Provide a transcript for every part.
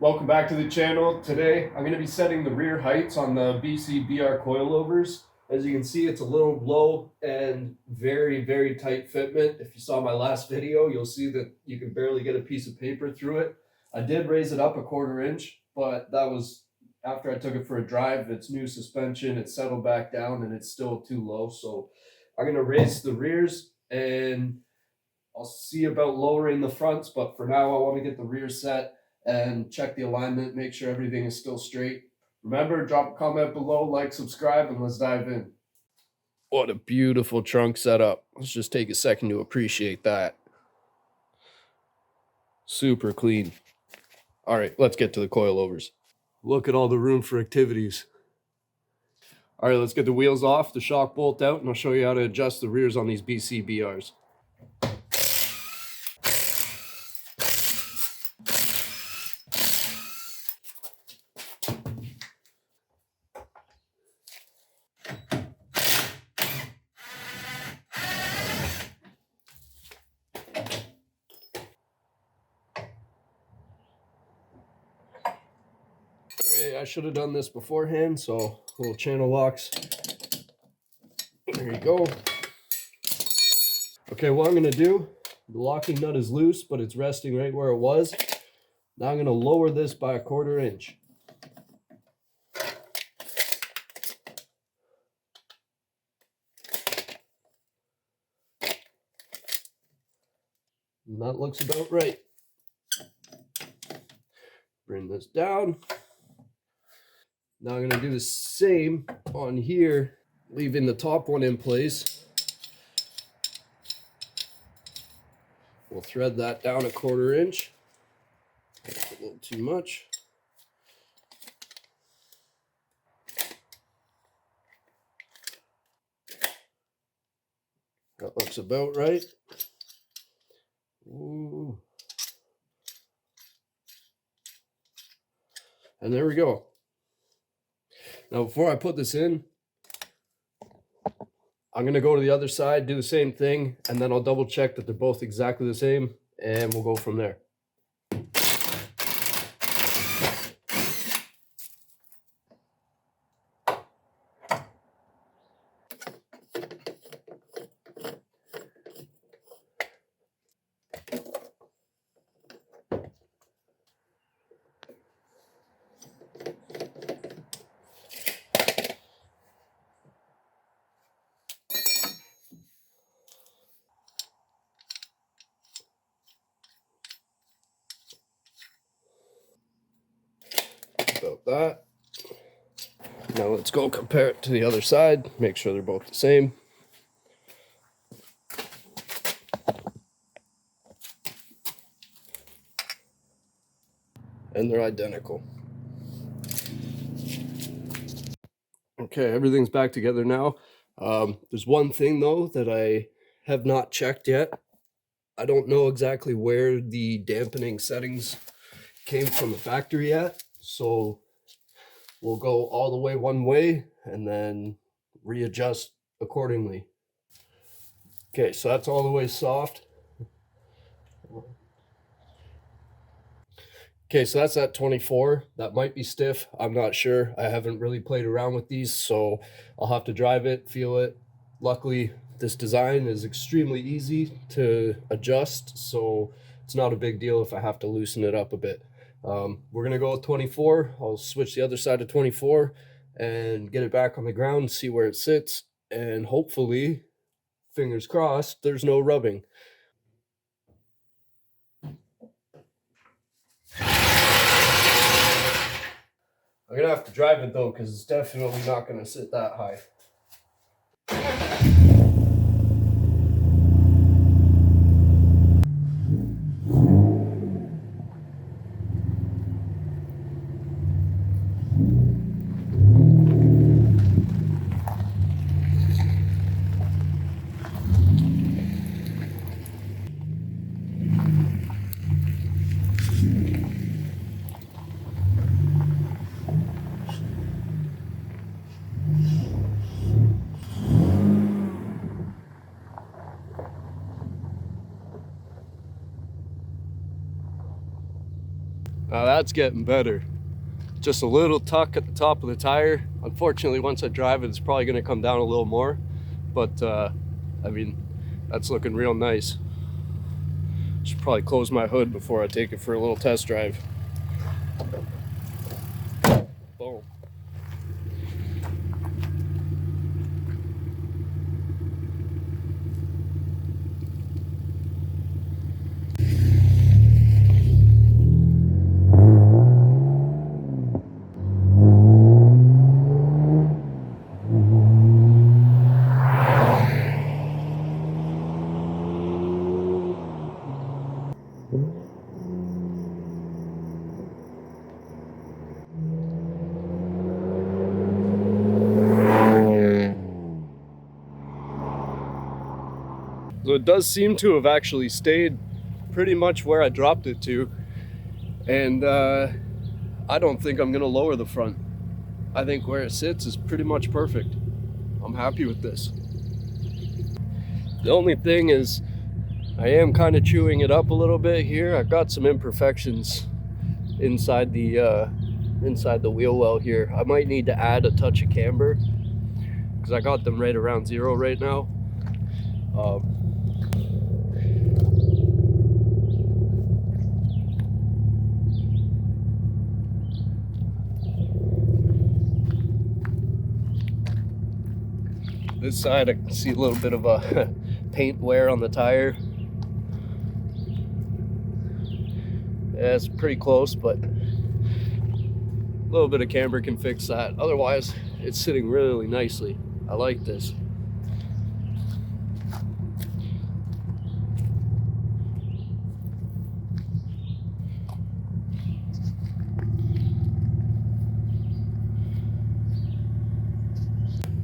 Welcome back to the channel. Today I'm going to be setting the rear heights on the BR coilovers. As you can see, it's a little low and very tight fitment. If you saw my last video, you'll see that you can barely get a piece of paper through it. I did raise it up a 1/4 inch, but that was after I took it for a drive. It's new suspension, it settled back down, and it's still too low. So I'm going to raise the rears and I'll see about lowering the fronts, but for now I want to get the rear set and check the alignment, make sure everything is still straight. Remember, drop a comment below, like, subscribe, and let's dive in. What a beautiful trunk setup. Let's just take a second to appreciate that. Super clean. All right, let's get to the coilovers. Look at all the room for activities. All right, let's get the wheels off, the shock bolt out, and I'll show you how to adjust the rears on these BRs. I should have done this beforehand, so little channel locks. There you go. Okay, what I'm going to do, the locking nut is loose, but it's resting right where it was. Now I'm going to lower this by a 1/4 inch. And that looks about right. Bring this down. Now I'm going to do the same on here, leaving the top one in place. We'll thread that down a 1/4 inch. That's a little too much. That looks about right. Ooh. And there we go. Now, before I put this in, I'm going to go to the other side, do the same thing, and then I'll double check that they're both exactly the same, and we'll go from there. About that. Now let's go compare it to the other side, make sure they're both the same. And they're identical. Okay, everything's back together now. There's one thing though that I have not checked yet. I don't know exactly where the dampening settings came from the factory yet, so we'll go all the way one way and then readjust accordingly. Okay, so that's all the way soft. Okay, so that's at 24. That might be stiff. I'm not sure. I haven't really played around with these, so I'll have to drive it, feel it. Luckily, this design is extremely easy to adjust, so it's not a big deal if I have to loosen it up a bit. We're going to go with 24. I'll switch the other side to 24 and get it back on the ground, see where it sits, and hopefully, fingers crossed, there's no rubbing. I'm going to have to drive it though, because it's definitely not going to sit that high. Now that's getting better. Just a little tuck at the top of the tire. Unfortunately, once I drive it, it's probably going to come down a little more. But, I mean, that's looking real nice. Should probably close my hood before I take it for a little test drive. Boom. So it does seem to have actually stayed pretty much where I dropped it to, and I don't think I'm gonna lower the front. I think where it sits is pretty much perfect. I'm happy with this. The only thing is I am kind of chewing it up a little bit here. I've got some imperfections inside the wheel well here. I might need to add a touch of camber because I got them right around 0 right now. This side I can see a little bit of a paint wear on the tire. Yeah, it's pretty close, but a little bit of camber can fix that. Otherwise, it's sitting really nicely. I like this.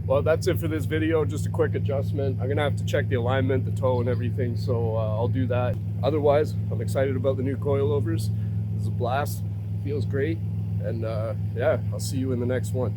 Well, that's it for this video. Just a quick adjustment. I'm gonna have to check the alignment, the toe, and everything, so I'll do that. Otherwise, I'm excited about the new coilovers. This is a blast. Feels great, and yeah, I'll see you in the next one.